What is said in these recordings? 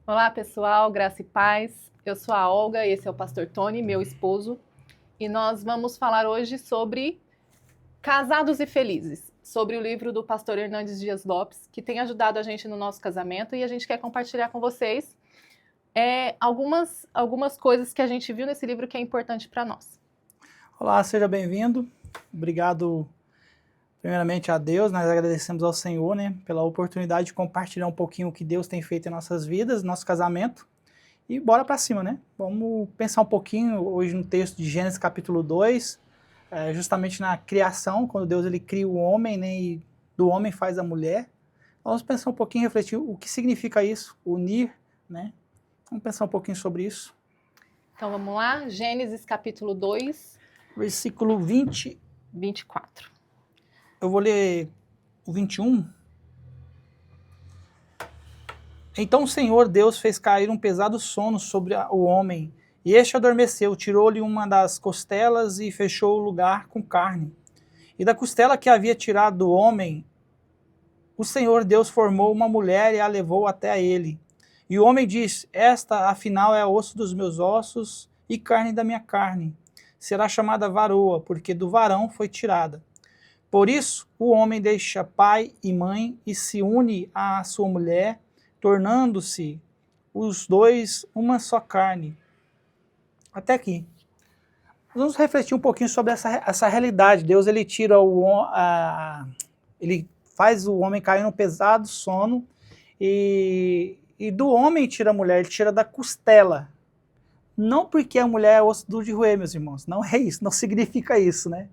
Olá pessoal, graça e paz. Eu sou a Olga, esse é o pastor Tony, meu esposo, e nós vamos falar hoje sobre Casados e Felizes, sobre o livro do pastor Hernandes Dias Lopes, que tem ajudado a gente no nosso casamento e a gente quer compartilhar com vocês algumas coisas que a gente viu nesse livro que é importante para nós. Olá, seja bem-vindo. Obrigado, primeiramente, a Deus. Nós agradecemos ao Senhor, pela oportunidade de compartilhar um pouquinho o que Deus tem feito em nossas vidas, nosso casamento. E bora para cima, né? Vamos pensar um pouquinho hoje no texto de Gênesis capítulo 2, justamente na criação, quando Deus ele cria o homem, e do homem faz a mulher. Vamos pensar um pouquinho, refletir o que significa isso, unir, né? Vamos pensar um pouquinho sobre isso. Então vamos lá, Gênesis capítulo 2, versículo 24. Eu vou ler o 21. Então o Senhor Deus fez cair um pesado sono sobre o homem, e este adormeceu, tirou-lhe uma das costelas e fechou o lugar com carne. E da costela que havia tirado do homem, o Senhor Deus formou uma mulher e a levou até a ele. E o homem disse: Esta, afinal, é osso dos meus ossos e carne da minha carne. Será chamada varoa, porque do varão foi tirada. Por isso, o homem deixa pai e mãe e se une à sua mulher, tornando-se os dois uma só carne. Até aqui. Vamos refletir um pouquinho sobre essa realidade. Deus ele tira ele faz o homem cair num pesado sono e do homem tira a mulher, ele tira da costela. Não porque a mulher é osso duro de roer, meus irmãos. Não é isso, não significa isso, né?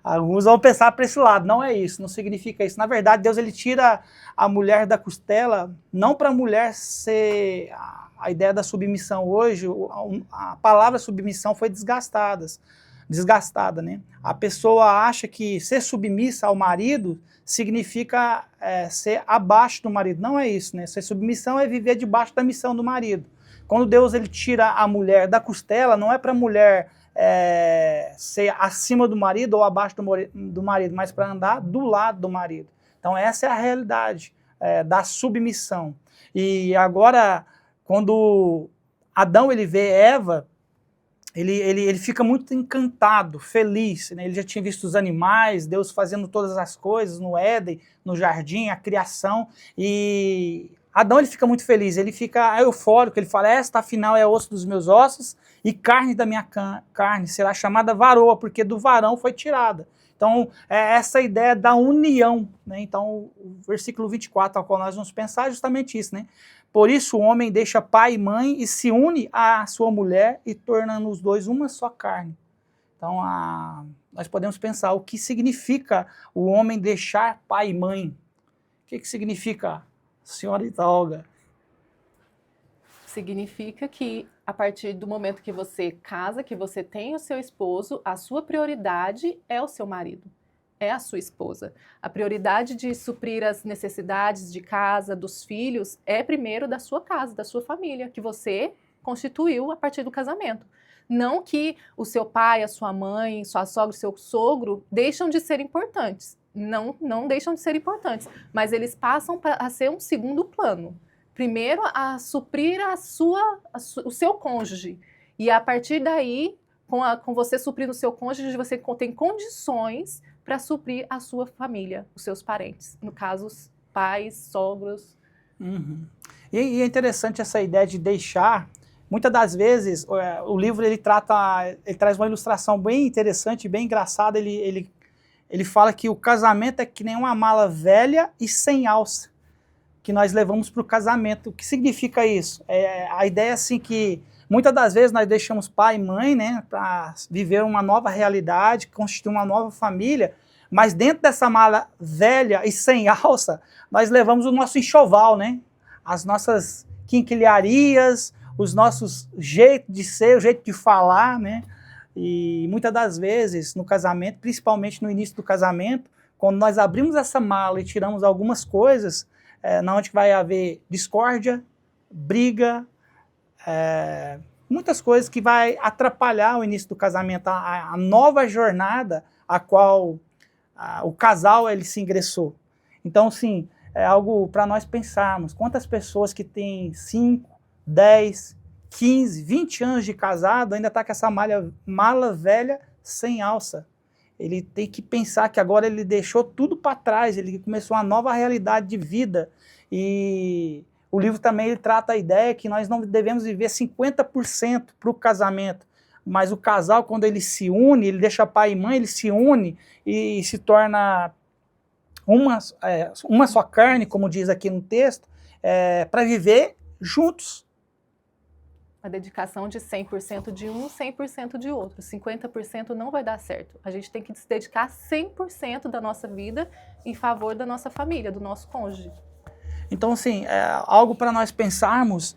Alguns vão pensar para esse lado, não é isso, não significa isso. Na verdade, Deus ele tira a mulher da costela, não para a mulher ser a ideia da submissão. Hoje, a palavra submissão foi desgastada, né? A pessoa acha que ser submissa ao marido significa ser abaixo do marido. Não é isso, né? Ser submissão é viver debaixo da missão do marido. Quando Deus ele tira a mulher da costela, não é para a mulher ser acima do marido ou abaixo do marido, mas para andar do lado do marido. Então essa é a realidade da submissão. E agora, quando Adão ele vê Eva, ele fica muito encantado, feliz, né? Ele já tinha visto os animais, Deus fazendo todas as coisas no Éden, no jardim, a criação, e Adão ele fica muito feliz, ele fica eufórico, ele fala: esta afinal é osso dos meus ossos e carne da minha carne, será chamada varoa, porque do varão foi tirada. Então, é essa ideia da união, né? Então, o versículo 24 ao qual nós vamos pensar é justamente isso, né? Por isso o homem deixa pai e mãe e se une à sua mulher e tornando os dois uma só carne. Então, nós podemos pensar o que significa o homem deixar pai e mãe. O que significa, senhorita Olga? Significa que a partir do momento que você casa, que você tem o seu esposo, a sua prioridade é o seu marido, é a sua esposa. A prioridade de suprir as necessidades de casa, dos filhos, é primeiro da sua casa, da sua família, que você constituiu a partir do casamento. Não que o seu pai, a sua mãe, sua sogra, o seu sogro deixam de ser importantes. Não deixam de ser importantes, mas eles passam a ser um segundo plano. Primeiro a suprir o seu cônjuge. E a partir daí, com você suprindo o seu cônjuge, você tem condições para suprir a sua família, os seus parentes. No caso, os pais, sogros. Uhum. E é interessante essa ideia de deixar. Muitas das vezes, o livro ele traz uma ilustração bem interessante, bem engraçada. Ele fala que o casamento é que nem uma mala velha e sem alça, que nós levamos para o casamento. O que significa isso? A ideia é assim que muitas das vezes nós deixamos pai e mãe, né, para viver uma nova realidade, constituir uma nova família, mas dentro dessa mala velha e sem alça, nós levamos o nosso enxoval, né, as nossas quinquilharias, os nossos jeitos de ser, o jeito de falar, né, e muitas das vezes no casamento, principalmente no início do casamento, quando nós abrimos essa mala e tiramos algumas coisas, na onde vai haver discórdia, briga, muitas coisas que vai atrapalhar o início do casamento, a nova jornada a qual o casal ele se ingressou. Então, sim, é algo para nós pensarmos. Quantas pessoas que têm 5, 10, 15, 20 anos de casado, ainda está com essa mala velha sem alça. Ele tem que pensar que agora ele deixou tudo para trás, ele começou uma nova realidade de vida. E o livro também ele trata a ideia que nós não devemos viver 50% para o casamento, mas o casal, quando ele se une, ele deixa pai e mãe, ele se une e se torna uma só carne, como diz aqui no texto, para viver juntos. A dedicação de 100% de um, 100% de outro. 50% não vai dar certo. A gente tem que se dedicar 100% da nossa vida em favor da nossa família, do nosso cônjuge. Então, assim, algo para nós pensarmos,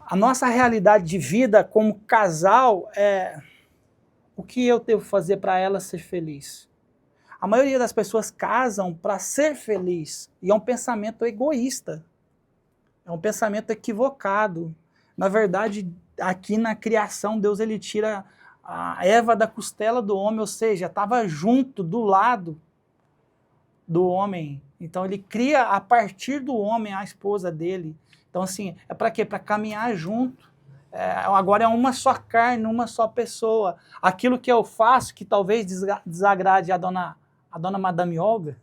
a nossa realidade de vida como casal o que eu devo fazer para ela ser feliz. A maioria das pessoas casam para ser feliz, e é um pensamento egoísta, é um pensamento equivocado. Na verdade, aqui na criação, Deus ele tira a Eva da costela do homem, ou seja, estava junto, do lado do homem. Então ele cria a partir do homem a esposa dele. Então assim, é para quê? Para caminhar junto. Agora é uma só carne, uma só pessoa. Aquilo que eu faço, que talvez desagrade a dona Madame Olga,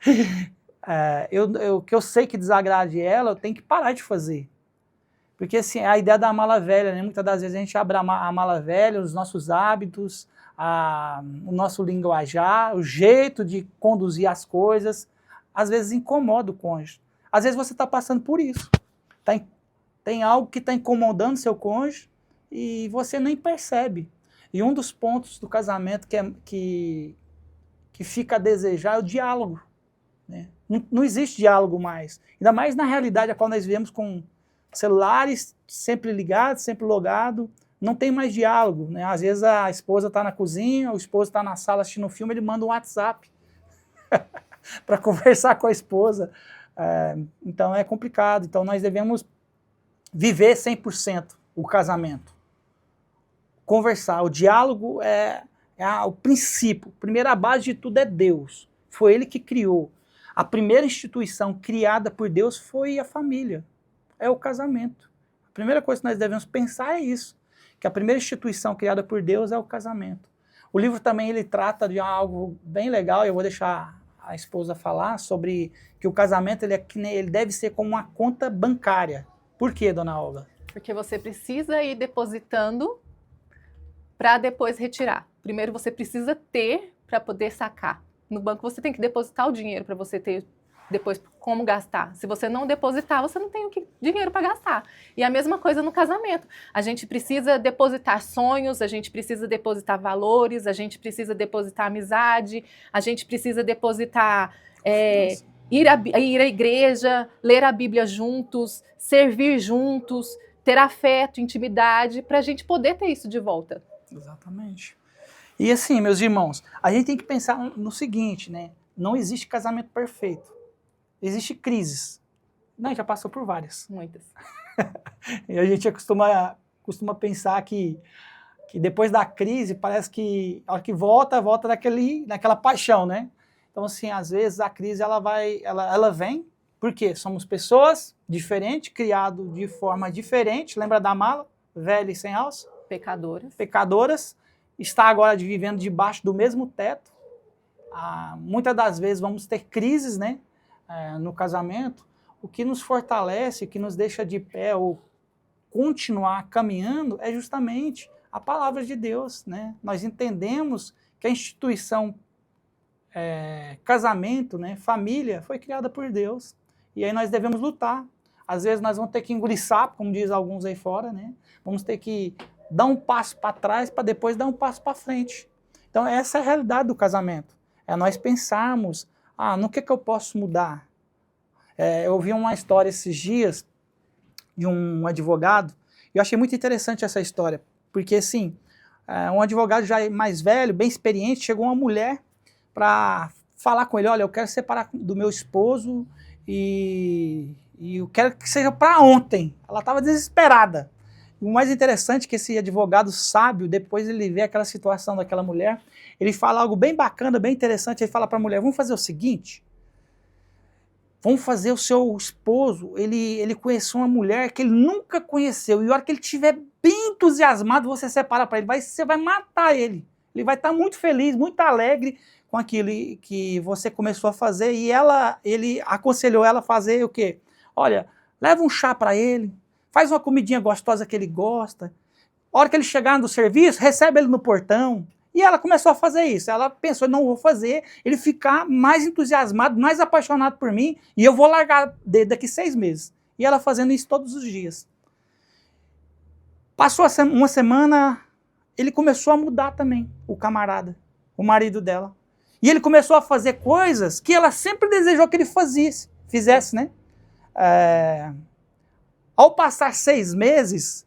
que eu sei que desagrade ela, eu tenho que parar de fazer. Porque assim, a ideia da mala velha, né? Muitas das vezes a gente abre a mala velha, os nossos hábitos, o nosso linguajar, o jeito de conduzir as coisas, às vezes incomoda o cônjuge. Às vezes você está passando por isso. Tem algo que está incomodando seu cônjuge e você nem percebe. E um dos pontos do casamento que fica a desejar é o diálogo. Né? Não existe diálogo mais. Ainda mais na realidade a qual nós vivemos com celulares sempre ligados, sempre logados, não tem mais diálogo. Né? Às vezes a esposa está na cozinha, o esposo está na sala assistindo um filme, ele manda um WhatsApp para conversar com a esposa. Então é complicado. Então nós devemos viver 100% o casamento. Conversar. O diálogo é o princípio. Primeiro, a base de tudo é Deus. Foi Ele que criou. A primeira instituição criada por Deus foi a família. É o casamento. A primeira coisa que nós devemos pensar é isso. Que a primeira instituição criada por Deus é o casamento. O livro também ele trata de algo bem legal, e eu vou deixar a esposa falar, sobre que o casamento ele deve ser como uma conta bancária. Por quê, dona Olga? Porque você precisa ir depositando para depois retirar. Primeiro você precisa ter para poder sacar. No banco você tem que depositar o dinheiro para você ter depois como gastar. Se você não depositar, você não tem dinheiro para gastar. E a mesma coisa no casamento. A gente precisa depositar sonhos, a gente precisa depositar valores, a gente precisa depositar amizade, a gente precisa depositar ir à igreja, ler a Bíblia juntos, servir juntos, ter afeto, intimidade, para a gente poder ter isso de volta. Exatamente. E assim, meus irmãos, a gente tem que pensar no seguinte, né? Não existe casamento perfeito. Existem crises. Não, já passou por várias. Muitas. E a gente costuma pensar que depois da crise, parece que a hora que volta naquela paixão, né? Então, assim, às vezes a crise ela vem, porque somos pessoas diferentes, criados de forma diferente. Lembra da mala? Velha e sem alça? Pecadoras. Está agora vivendo debaixo do mesmo teto. Muitas das vezes vamos ter crises, né? No casamento. O que nos fortalece, o que nos deixa de pé ou continuar caminhando é justamente a palavra de Deus, né? Nós entendemos que a instituição casamento, né, família, foi criada por Deus. E aí nós devemos lutar. Às vezes nós vamos ter que engolir sapo, como diz alguns aí fora, né? Vamos ter que dar um passo para trás para depois dar um passo para frente. Então essa é a realidade do casamento. É nós pensarmos, no que eu posso mudar? Eu ouvi uma história esses dias de um advogado, e eu achei muito interessante essa história, porque assim, um advogado já mais velho, bem experiente, chegou uma mulher para falar com ele, olha, eu quero separar do meu esposo e eu quero que seja para ontem. Ela estava desesperada. E o mais interessante é que esse advogado sábio, depois ele vê aquela situação daquela mulher, ele fala algo bem bacana, bem interessante, ele fala para a mulher, vamos fazer o seguinte, vamos fazer o seu esposo, ele conheceu uma mulher que ele nunca conheceu, e a hora que ele estiver bem entusiasmado, você separa para ele, você vai matar ele. Ele vai estar muito feliz, muito alegre com aquilo que você começou a fazer, e ele aconselhou ela a fazer o quê? Olha, leva um chá para ele, faz uma comidinha gostosa que ele gosta, a hora que ele chegar no serviço, recebe ele no portão. E ela começou a fazer isso. Ela pensou, não vou fazer ele ficar mais entusiasmado, mais apaixonado por mim, e eu vou largar dele daqui 6 meses. E ela fazendo isso todos os dias. Passou uma semana, ele começou a mudar também, o camarada, o marido dela. E ele começou a fazer coisas que ela sempre desejou que ele fizesse, né? Ao passar 6 meses,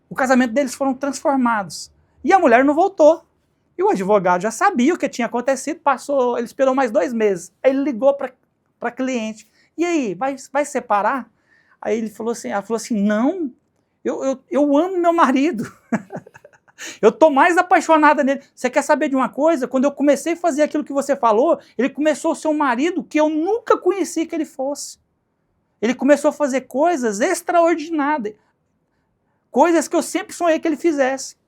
o casamento deles foram transformados. E a mulher não voltou. E o advogado já sabia o que tinha acontecido, ele esperou mais 2 meses. Aí ele ligou para a cliente. E aí, vai separar? Aí ela falou assim, não, eu amo meu marido. Eu estou mais apaixonada nele. Você quer saber de uma coisa? Quando eu comecei a fazer aquilo que você falou, ele começou a ser um marido que eu nunca conheci que ele fosse. Ele começou a fazer coisas extraordinárias. Coisas que eu sempre sonhei que ele fizesse.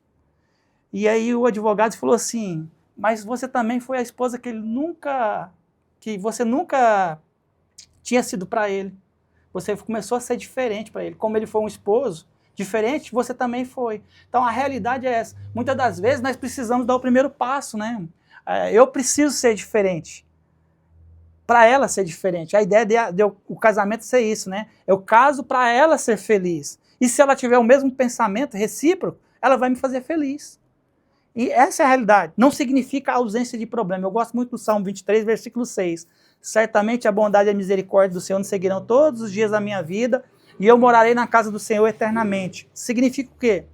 E aí o advogado falou assim, mas você também foi a esposa que você nunca tinha sido para ele. Você começou a ser diferente para ele. Como ele foi um esposo diferente, você também foi. Então a realidade é essa. Muitas das vezes nós precisamos dar o primeiro passo, né? Eu preciso ser diferente. Para ela ser diferente. A ideia de o casamento ser isso, né? Eu caso para ela ser feliz. E se ela tiver o mesmo pensamento recíproco, ela vai me fazer feliz. E essa é a realidade. Não significa a ausência de problema. Eu gosto muito do Salmo 23, versículo 6. Certamente a bondade e a misericórdia do Senhor nos seguirão todos os dias da minha vida, e eu morarei na casa do Senhor eternamente. Significa o quê?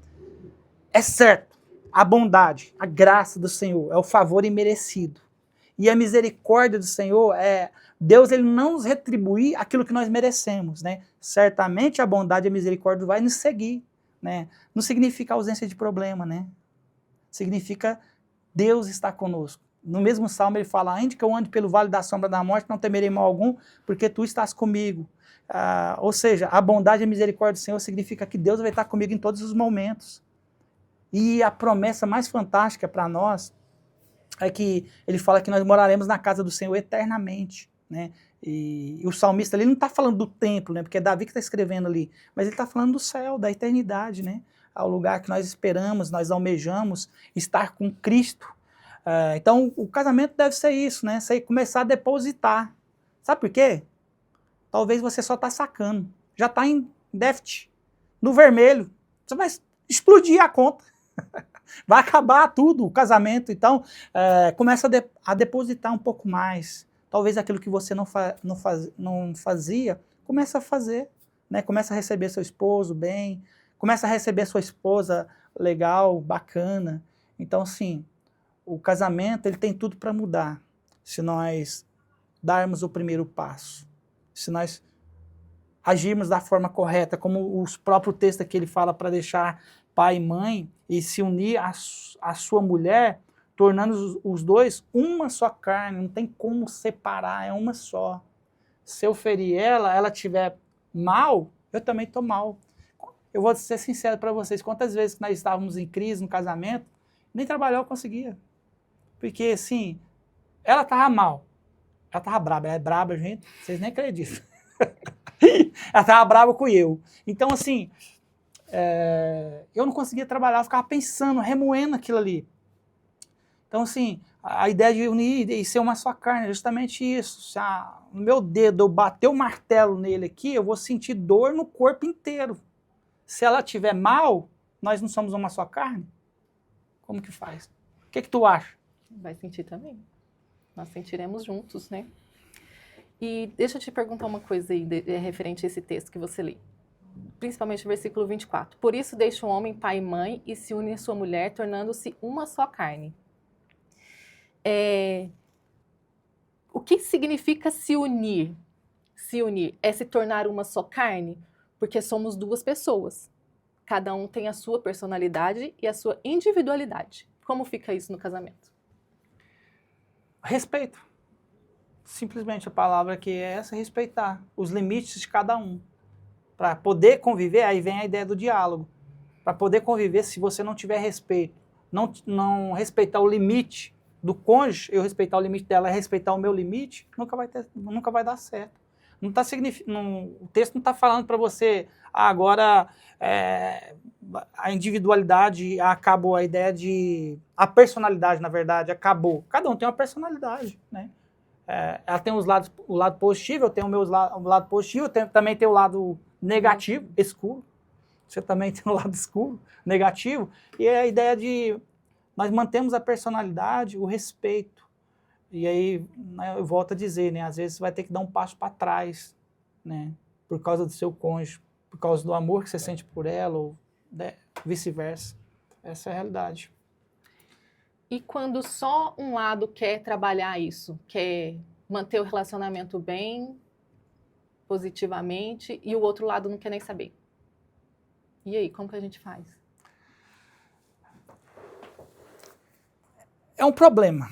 É certo. A bondade, a graça do Senhor é o favor imerecido. E a misericórdia do Senhor é Deus, ele não nos retribuir aquilo que nós merecemos, né? Certamente a bondade e a misericórdia vai nos seguir, né? Não significa ausência de problema, né? Significa Deus está conosco. No mesmo salmo ele fala, ainda que eu ande pelo vale da sombra da morte, não temerei mal algum, porque tu estás comigo. Ou seja, a bondade e a misericórdia do Senhor significa que Deus vai estar comigo em todos os momentos. E a promessa mais fantástica para nós é que ele fala que nós moraremos na casa do Senhor eternamente, né? E o salmista ele não está falando do templo, né? Porque é Davi que está escrevendo ali, mas ele está falando do céu, da eternidade, né? Ao lugar que nós esperamos, nós almejamos estar com Cristo. Então, o casamento deve ser isso, né? Você começar a depositar. Sabe por quê? Talvez você só está sacando. Já está em déficit, no vermelho. Você vai explodir a conta. Vai acabar tudo, o casamento. Então, começa a depositar um pouco mais. Talvez aquilo que você não fazia, começa a fazer. Né? Começa a receber seu esposo bem, começa a receber sua esposa legal, bacana. Então, assim, o casamento ele tem tudo para mudar, se nós darmos o primeiro passo, se nós agirmos da forma correta, como o próprio texto aqui ele fala para deixar pai e mãe e se unir à sua mulher, tornando os dois uma só carne, não tem como separar, é uma só. Se eu ferir ela estiver mal, eu também estou mal. Eu vou ser sincero para vocês, quantas vezes que nós estávamos em crise no casamento, nem trabalhar eu conseguia. Porque, assim, ela estava mal. Ela estava braba. Ela é braba, gente. Vocês nem acreditam. Ela estava brava com eu. Então, assim, eu não conseguia trabalhar. Eu ficava pensando, remoendo aquilo ali. Então, assim, a ideia de unir e ser uma só carne é justamente isso. Se no meu dedo eu bater o martelo nele aqui, eu vou sentir dor no corpo inteiro. Se ela estiver mal, nós não somos uma só carne? Como que faz? O que tu acha? Vai sentir também. Nós sentiremos juntos, né? E deixa eu te perguntar uma coisa aí, referente a esse texto que você lê. Principalmente o versículo 24. Por isso deixa o homem pai e mãe e se une à sua mulher, tornando-se uma só carne. O que significa se unir? Se unir é se tornar uma só carne? Porque somos 2 pessoas. Cada um tem a sua personalidade e a sua individualidade. Como fica isso no casamento? Respeito. Simplesmente a palavra que é essa, respeitar os limites de cada um. Para poder conviver, aí vem a ideia do diálogo. Para poder conviver, se você não tiver respeito, não respeitar o limite do cônjuge, eu respeitar o limite dela, respeitar o meu limite, nunca vai dar certo. Não tá o texto não está falando para você, agora a individualidade acabou, a ideia de... A personalidade, na verdade, acabou. Cada um tem uma personalidade, né? Ela tem o lado positivo, eu tenho o lado positivo, também tem o lado negativo, escuro. Você também tem o lado escuro, negativo. E é a ideia de nós mantemos a personalidade, o respeito. E aí, né, eu volto a dizer, né, às vezes você vai ter que dar um passo para trás, né, por causa do seu cônjuge, por causa do amor que você sente por ela, ou né, vice-versa. Essa é a realidade. E quando só um lado quer trabalhar isso, quer manter o relacionamento bem, positivamente, e o outro lado não quer nem saber? E aí, como que a gente faz? É um problema.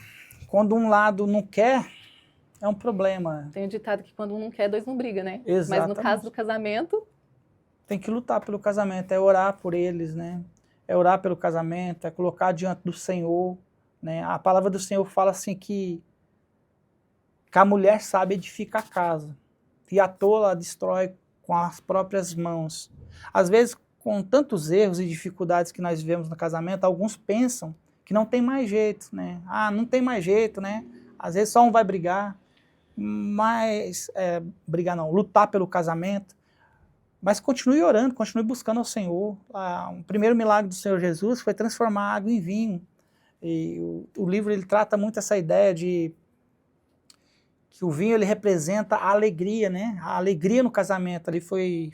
Quando um lado não quer, é um problema. Tem um ditado que quando um não quer, dois não brigam, né? Exatamente. Mas no caso do casamento... Tem que lutar pelo casamento, é orar por eles, né? É orar pelo casamento, é colocar diante do Senhor, né? A palavra do Senhor fala assim que a mulher sábia edifica a casa e a tola destrói com as próprias mãos. Às vezes, com tantos erros e dificuldades que nós vivemos no casamento, alguns pensam que não tem mais jeito, né? Ah, não tem mais jeito, né? Às vezes só um vai brigar, mas brigar não, lutar pelo casamento. Mas continue orando, continue buscando ao Senhor. O primeiro milagre do Senhor Jesus foi transformar água em vinho. E o livro ele trata muito essa ideia de que o vinho ele representa a alegria, né? A alegria no casamento. Ali foi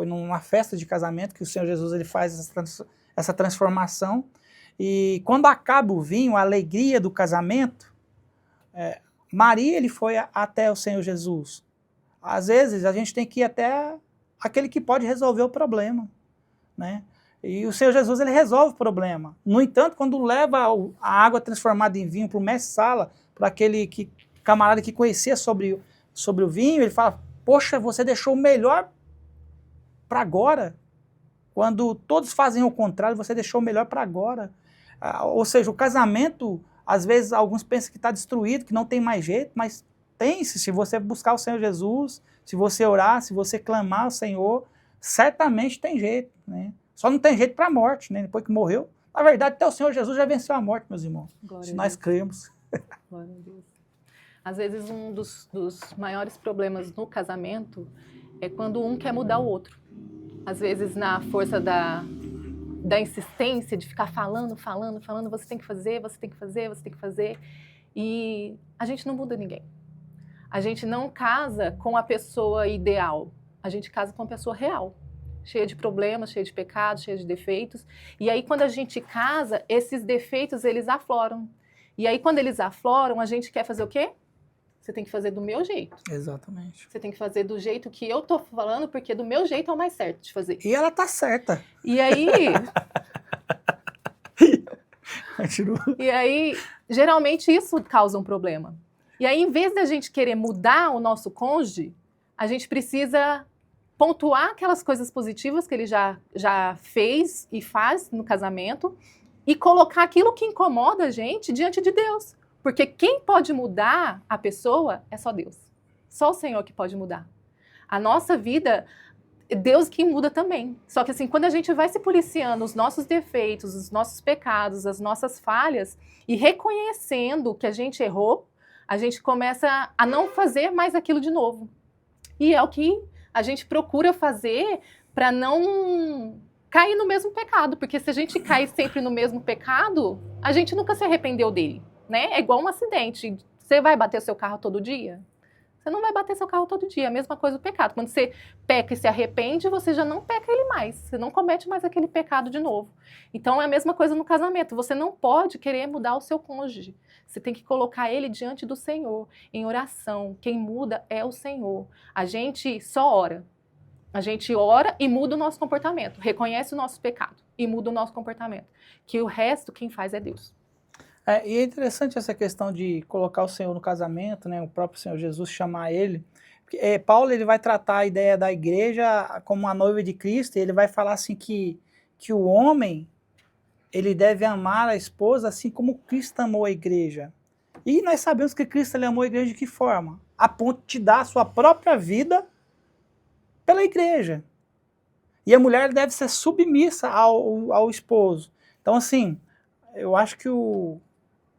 numa festa de casamento que o Senhor Jesus ele faz essa transformação. E quando acaba o vinho, a alegria do casamento, Maria ele foi até o Senhor Jesus. Às vezes a gente tem que ir até aquele que pode resolver o problema, né? E o Senhor Jesus ele resolve o problema. No entanto, quando leva a água transformada em vinho para o mestre-sala, para aquele camarada que conhecia sobre o vinho, ele fala, poxa, você deixou o melhor para agora. Quando todos fazem o contrário, você deixou o melhor para agora. Ou seja, o casamento, às vezes alguns pensam que está destruído, que não tem mais jeito, mas tem, se você buscar o Senhor Jesus, se você orar, se você clamar ao Senhor, certamente tem jeito, né? Só não tem jeito para a morte, né? Depois que morreu. Na verdade, até o Senhor Jesus já venceu a morte, meus irmãos. Glória se nós cremos. Glória a Deus. Às vezes, um dos maiores problemas no casamento é quando um quer mudar o outro. Às vezes, na força da insistência de ficar falando, você tem que fazer, você tem que fazer, você tem que fazer. E a gente não muda ninguém. A gente não casa com a pessoa ideal, a gente casa com a pessoa real, cheia de problemas, cheia de pecados, cheia de defeitos. E aí, quando a gente casa, esses defeitos, eles afloram. E aí, quando eles afloram, a gente quer fazer o quê? Você tem que fazer do meu jeito. Exatamente. Você tem que fazer do jeito que eu tô falando, porque do meu jeito é o mais certo de fazer. E ela tá certa. E aí... E aí, geralmente, isso causa um problema. E aí, em vez da gente querer mudar o nosso cônjuge, a gente precisa pontuar aquelas coisas positivas que ele já fez e faz no casamento e colocar aquilo que incomoda a gente diante de Deus. Porque quem pode mudar a pessoa é só Deus. Só o Senhor que pode mudar. A nossa vida, Deus que muda também. Só que assim, quando a gente vai se policiando os nossos defeitos, os nossos pecados, as nossas falhas e reconhecendo que a gente errou, a gente começa a não fazer mais aquilo de novo. E é o que a gente procura fazer para não cair no mesmo pecado. Porque se a gente cai sempre no mesmo pecado, a gente nunca se arrependeu dele, né? É igual um acidente. Você vai bater seu carro todo dia? Você não vai bater seu carro todo dia. A mesma coisa do pecado. Quando você peca e se arrepende, você já não peca ele mais. Você não comete mais aquele pecado de novo. Então é a mesma coisa no casamento. Você não pode querer mudar o seu cônjuge. Você tem que colocar ele diante do Senhor, em oração. Quem muda é o Senhor. A gente só ora. A gente ora e muda o nosso comportamento. Reconhece o nosso pecado e muda o nosso comportamento. Que o resto, quem faz é Deus. E é interessante essa questão de colocar o Senhor no casamento, né? O próprio Senhor Jesus chamar ele. Porque, Paulo ele vai tratar a ideia da igreja como a noiva de Cristo, e ele vai falar assim que o homem ele deve amar a esposa assim como Cristo amou a igreja. E nós sabemos que Cristo ele amou a igreja de que forma? A ponto de dar a sua própria vida pela igreja. E a mulher deve ser submissa ao esposo. Então, assim, eu acho que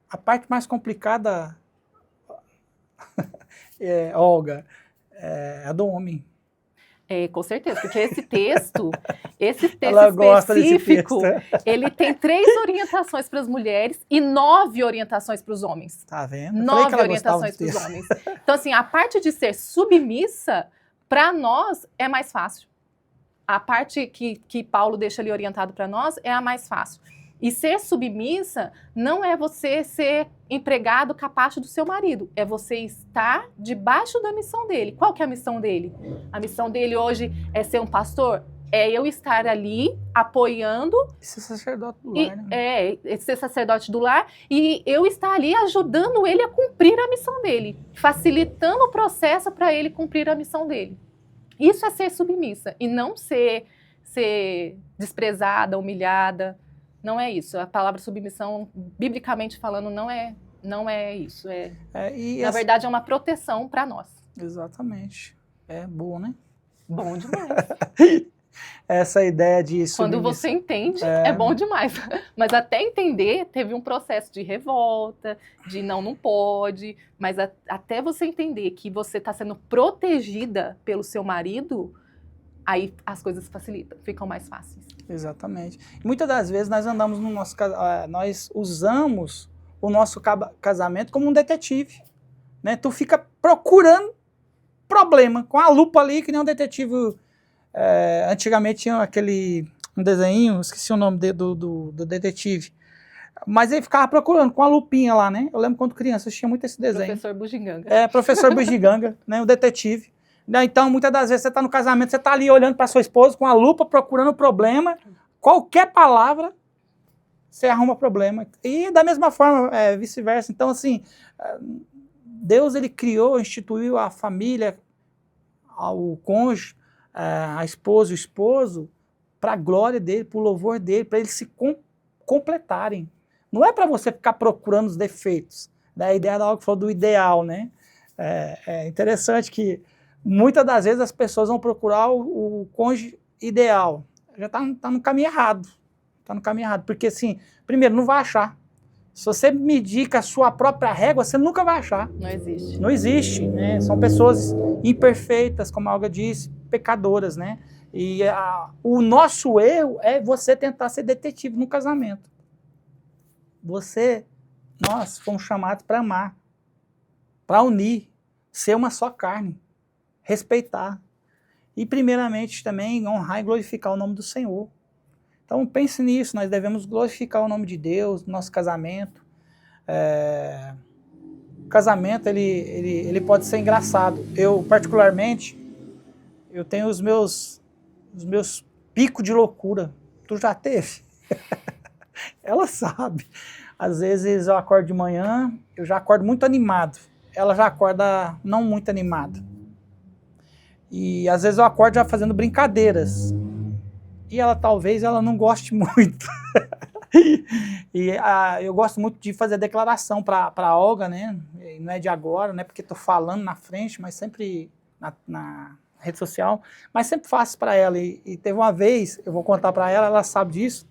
a parte mais complicada, Olga, é a do homem. Com certeza, porque esse texto Ela gosta desse específico, texto. ele tem 3 orientações para as mulheres e 9 orientações para os homens. Tá vendo? 9 orientações para os homens. Então, assim, a parte de ser submissa, para nós, é mais fácil. A parte que Paulo deixa ali orientado para nós é a mais fácil. E ser submissa não é você ser empregado capacho do seu marido, é você estar debaixo da missão dele. Qual que é a missão dele? A missão dele hoje é ser um pastor? É eu estar ali apoiando. Ser sacerdote do lar, né? Ser sacerdote do lar e eu estar ali ajudando ele a cumprir a missão dele, facilitando o processo para ele cumprir a missão dele. Isso é ser submissa e não ser desprezada, humilhada. Não é isso. A palavra submissão, biblicamente falando, não é isso. Na verdade, é uma proteção para nós. Exatamente. É bom, né? Bom demais. Essa ideia de submissão. Quando você entende, é bom demais. Mas até entender, teve um processo de revolta, de não pode. Mas até você entender que você está sendo protegida pelo seu marido, aí as coisas facilitam, ficam mais fáceis. Exatamente. Muitas das vezes nós andamos no nosso nós usamos o nosso casamento como um detetive, né? Tu fica procurando problema com a lupa ali, que nem um detetive. Antigamente tinha um desenho, esqueci o nome do detetive, mas ele ficava procurando com a lupinha lá, né? Eu lembro quando criança, eu assistia muito esse desenho. Professor Bugiganga. Professor Bugiganga, né? O detetive. Então, muitas das vezes você está no casamento, você está ali olhando para sua esposa com a lupa, procurando problema, qualquer palavra, você arruma problema. E da mesma forma, vice-versa. Então, assim, Deus ele criou, instituiu a família, o cônjuge, a esposa e o esposo, para a glória dele, para o louvor dele, para eles se completarem. Não é para você ficar procurando os defeitos. A ideia da Olga falou do ideal, né? É interessante que muitas das vezes as pessoas vão procurar o cônjuge ideal. Já está no caminho errado. Está no caminho errado. Porque, assim, primeiro, não vai achar. Se você medir com a sua própria régua, você nunca vai achar. Não existe. Não existe, né? São pessoas imperfeitas, como a Olga disse, pecadoras, né? E o nosso erro é você tentar ser detetive no casamento. Nós fomos chamados para amar, para unir, ser uma só carne, respeitar. E, primeiramente, também honrar e glorificar o nome do Senhor. Então, pense nisso, nós devemos glorificar o nome de Deus no nosso casamento. O casamento, ele pode ser engraçado. Eu, particularmente, eu tenho os meus picos de loucura. Tu já teve? Ela sabe. Às vezes eu acordo de manhã, eu já acordo muito animado. Ela já acorda não muito animada. E às vezes eu acordo já fazendo brincadeiras. E talvez ela não goste muito. E eu gosto muito de fazer declaração para a Olga, né? E não é de agora, não é porque estou falando na frente, mas sempre na rede social, mas sempre faço para ela. E teve uma vez, eu vou contar para ela, ela sabe disso.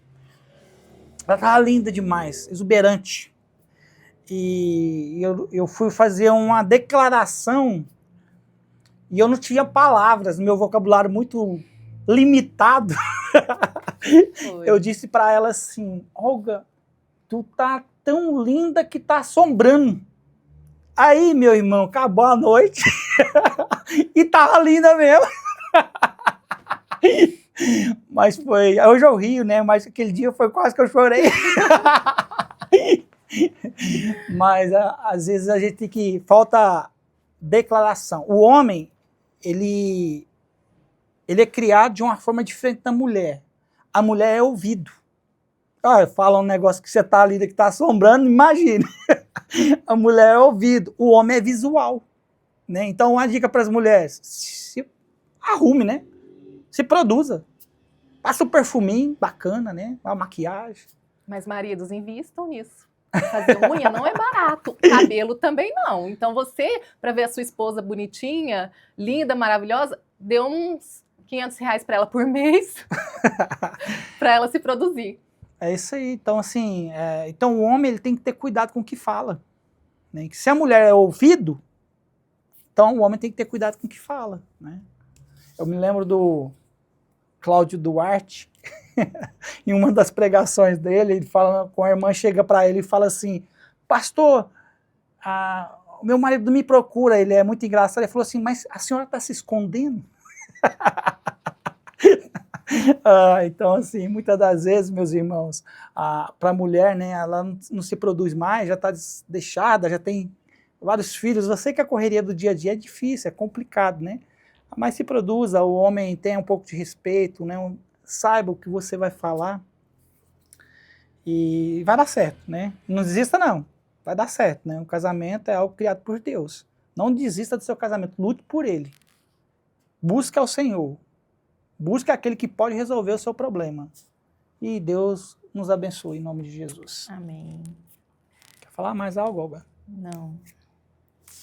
Ela estava linda demais, exuberante. E eu fui fazer uma declaração e eu não tinha palavras, meu vocabulário muito limitado. Eu disse para ela assim: Olga, tu tá tão linda que tá assombrando. Aí, meu irmão, acabou a noite e tava linda mesmo. Mas foi, hoje eu rio, né? Mas aquele dia foi quase que eu chorei. Mas às vezes a gente tem que, falta declaração. O homem, ele é criado de uma forma diferente da mulher. A mulher é ouvido. Fala um negócio que você tá ali, que tá assombrando, imagine. A mulher é ouvido, o homem é visual. Né? Então, uma dica para as mulheres, se arrume, né? Se produza. Passa o perfuminho, bacana, né? A maquiagem. Mas, maridos, invistam nisso. Fazer unha não é barato, cabelo também não. Então você, para ver a sua esposa bonitinha, linda, maravilhosa, dê uns R$ 500 para ela por mês, para ela se produzir. É isso aí. Então, assim, então o homem ele tem que ter cuidado com o que fala. Né? Se a mulher é ouvido, então o homem tem que ter cuidado com o que fala. Né? Eu me lembro do Cláudio Duarte, em uma das pregações dele, ele fala com a irmã, chega para ele e fala assim, pastor, o meu marido me procura, ele é muito engraçado, ele falou assim, mas a senhora está se escondendo? Então, assim, muitas das vezes, meus irmãos, para a mulher, né, ela não se produz mais, já está deixada, já tem vários filhos, eu sei que a correria do dia a dia é difícil, é complicado, né? Mas se produza, o homem tenha um pouco de respeito, né? Saiba o que você vai falar e vai dar certo, né? Não desista não, vai dar certo, né? O casamento é algo criado por Deus. Não desista do seu casamento, lute por ele. Busque ao Senhor. Busque aquele que pode resolver o seu problema. E Deus nos abençoe em nome de Jesus. Amém. Quer falar mais algo, Olga? Não.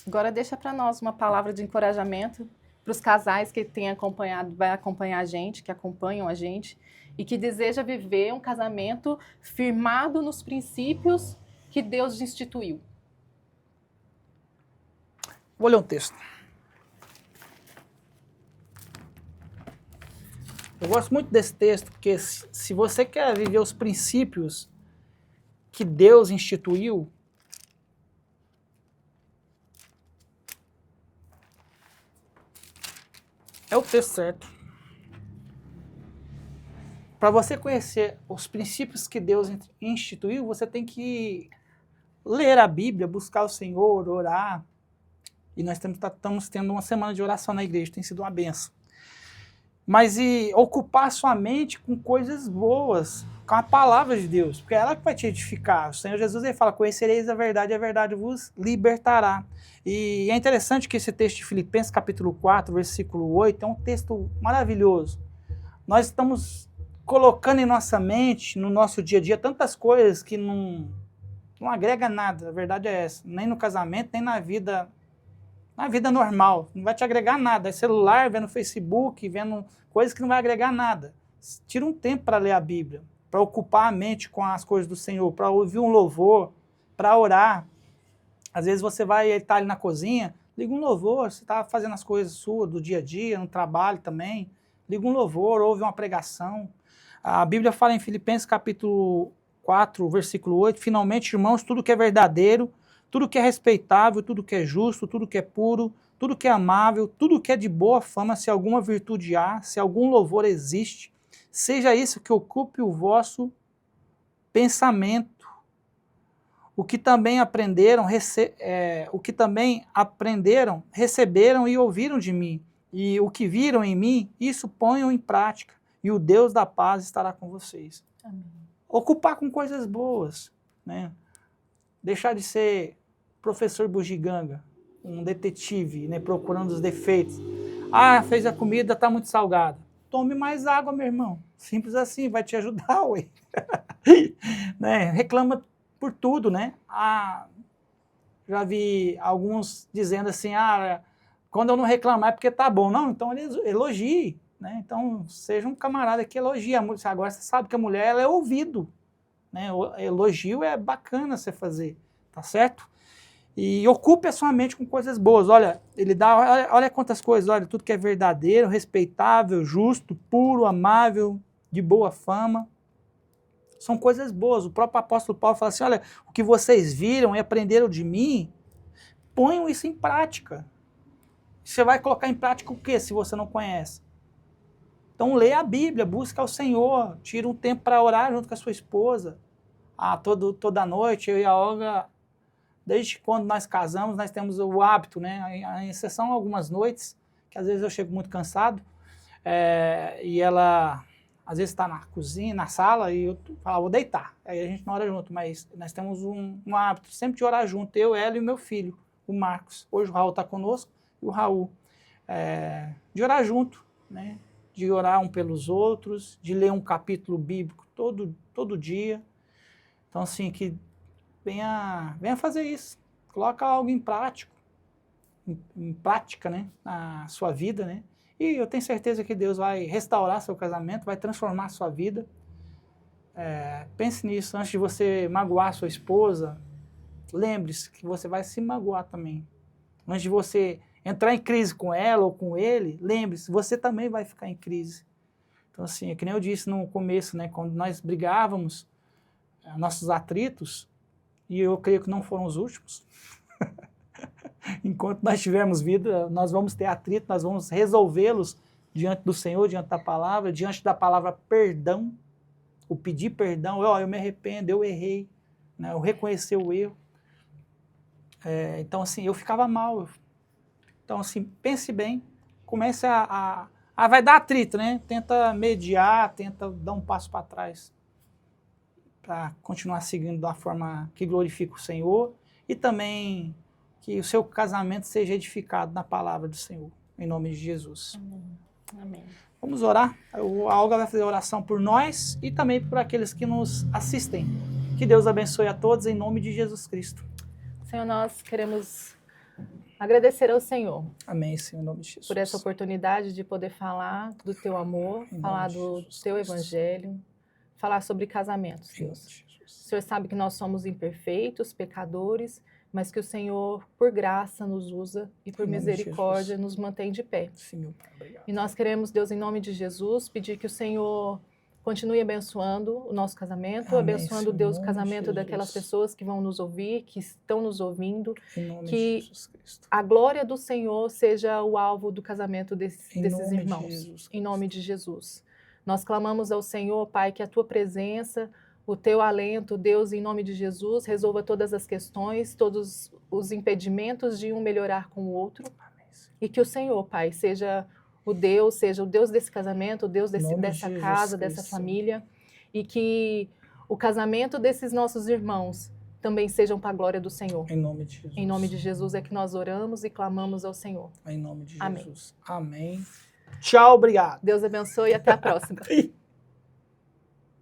Agora deixa para nós uma palavra de encorajamento para os casais que têm acompanhado, vai acompanhar a gente, que acompanham a gente, e que deseja viver um casamento firmado nos princípios que Deus instituiu. Vou ler um texto. Eu gosto muito desse texto, porque se você quer viver os princípios que Deus instituiu, é o texto certo. Para você conhecer os princípios que Deus instituiu, você tem que ler a Bíblia, buscar o Senhor, orar. E nós estamos tendo uma semana de oração na igreja, tem sido uma benção. Mas ocupar sua mente com coisas boas, com a palavra de Deus, porque é ela que vai te edificar. O Senhor Jesus ele fala, conhecereis a verdade vos libertará. E é interessante que esse texto de Filipenses, capítulo 4, versículo 8, é um texto maravilhoso. Nós estamos colocando em nossa mente, no nosso dia a dia, tantas coisas que não agrega nada, a verdade é essa. Nem no casamento, nem na vida normal. Não vai te agregar nada. É celular, vendo Facebook, vendo coisas que não vai agregar nada. Tira um tempo para ler a Bíblia, para ocupar a mente com as coisas do Senhor, para ouvir um louvor, para orar. Às vezes você vai estar ali na cozinha, liga um louvor, você está fazendo as coisas suas do dia a dia, no trabalho também, liga um louvor, ouve uma pregação. A Bíblia fala em Filipenses capítulo 4, versículo 8, finalmente, irmãos, tudo que é verdadeiro, tudo que é respeitável, tudo que é justo, tudo que é puro, tudo que é amável, tudo que é de boa fama, se alguma virtude há, se algum louvor existe, seja isso que ocupe o vosso pensamento. O que também aprenderam, receberam e ouviram de mim, e o que viram em mim, isso ponham em prática, e o Deus da paz estará com vocês. Amém. Ocupar com coisas boas, né? Deixar de ser professor bugiganga, um detetive, né, procurando os defeitos. Fez a comida, está muito salgada. Tome mais água, meu irmão. Simples assim, vai te ajudar, ué. Né? Reclama por tudo, né? Já vi alguns dizendo assim, quando eu não reclamar é porque tá bom. Não, então elogie, né? Então seja um camarada que elogia. Agora você sabe que a mulher ela é ouvido, né? O elogio é bacana você fazer, tá certo? E ocupe a sua mente com coisas boas. Olha, olha quantas coisas, olha, tudo que é verdadeiro, respeitável, justo, puro, amável, de boa fama. São coisas boas. O próprio apóstolo Paulo fala assim, olha, o que vocês viram e aprenderam de mim, ponham isso em prática. Você vai colocar em prática o quê, se você não conhece? Então lê a Bíblia, busca o Senhor, tira um tempo para orar junto com a sua esposa. Toda noite, eu e a Olga, desde quando nós casamos, nós temos o hábito, né? A exceção algumas noites, que às vezes eu chego muito cansado, e ela às vezes está na cozinha, na sala, e eu falo, vou deitar. Aí a gente não ora junto, mas nós temos um hábito sempre de orar junto, eu, ela e o meu filho, o Marcos. Hoje o Raul está conosco, e o Raul. De orar junto, né? De orar um pelos outros, de ler um capítulo bíblico todo dia. Então, assim, que venha fazer isso. Coloca algo em prática, né? Na sua vida, né? E eu tenho certeza que Deus vai restaurar seu casamento, vai transformar a sua vida. Pense nisso, antes de você magoar sua esposa, lembre-se que você vai se magoar também. Antes de você entrar em crise com ela ou com ele, lembre-se, você também vai ficar em crise. Então, assim, é que nem eu disse no começo, né? Quando nós brigávamos, nossos atritos, e eu creio que não foram os últimos, enquanto nós tivermos vida, nós vamos ter atrito, nós vamos resolvê-los diante do Senhor, diante da palavra perdão, o pedir perdão, eu me arrependo, eu errei, né, eu reconhecer o erro. Então, assim, eu ficava mal. Então, assim, pense bem, comece vai dar atrito, né? Tenta mediar, tenta dar um passo para trás, para continuar seguindo da forma que glorifica o Senhor e também que o seu casamento seja edificado na palavra do Senhor, em nome de Jesus. Amém. Amém. Vamos orar. A Olga vai fazer oração por nós e também por aqueles que nos assistem. Que Deus abençoe a todos em nome de Jesus Cristo. Senhor, nós queremos agradecer ao Senhor. Amém, Senhor, em nome de Jesus. Por essa oportunidade de poder falar do teu amor, falar do teu evangelho, falar sobre casamentos, Deus. O Senhor sabe que nós somos imperfeitos, pecadores, mas que o Senhor, por graça, nos usa e por misericórdia nos mantém de pé. Sim, meu Pai, obrigado. E nós queremos, Deus, em nome de Jesus, pedir que o Senhor continue abençoando o nosso casamento, Amém, abençoando, Senhor, Deus, o em nome de casamento Jesus. daquelas pessoas que vão nos ouvir, que estão nos ouvindo, Em nome que de Jesus Cristo. a glória do Senhor seja o alvo do casamento desses Em nome de irmãos, Jesus em nome de Jesus. Nós clamamos ao Senhor, Pai, que a Tua presença, o Teu alento, Deus, em nome de Jesus, resolva todas as questões, todos os impedimentos de um melhorar com o outro, Amém, Senhor. e que o Senhor, Pai, seja o Deus desse casamento, o Deus Em nome de dessa Jesus casa, Cristo. dessa família, e que o casamento desses nossos irmãos também sejam para a glória do Senhor. Em nome de Jesus. Em nome de Jesus é que nós oramos e clamamos ao Senhor. Em nome de Amém. Jesus. Amém. Tchau, obrigado. Deus abençoe e até a próxima.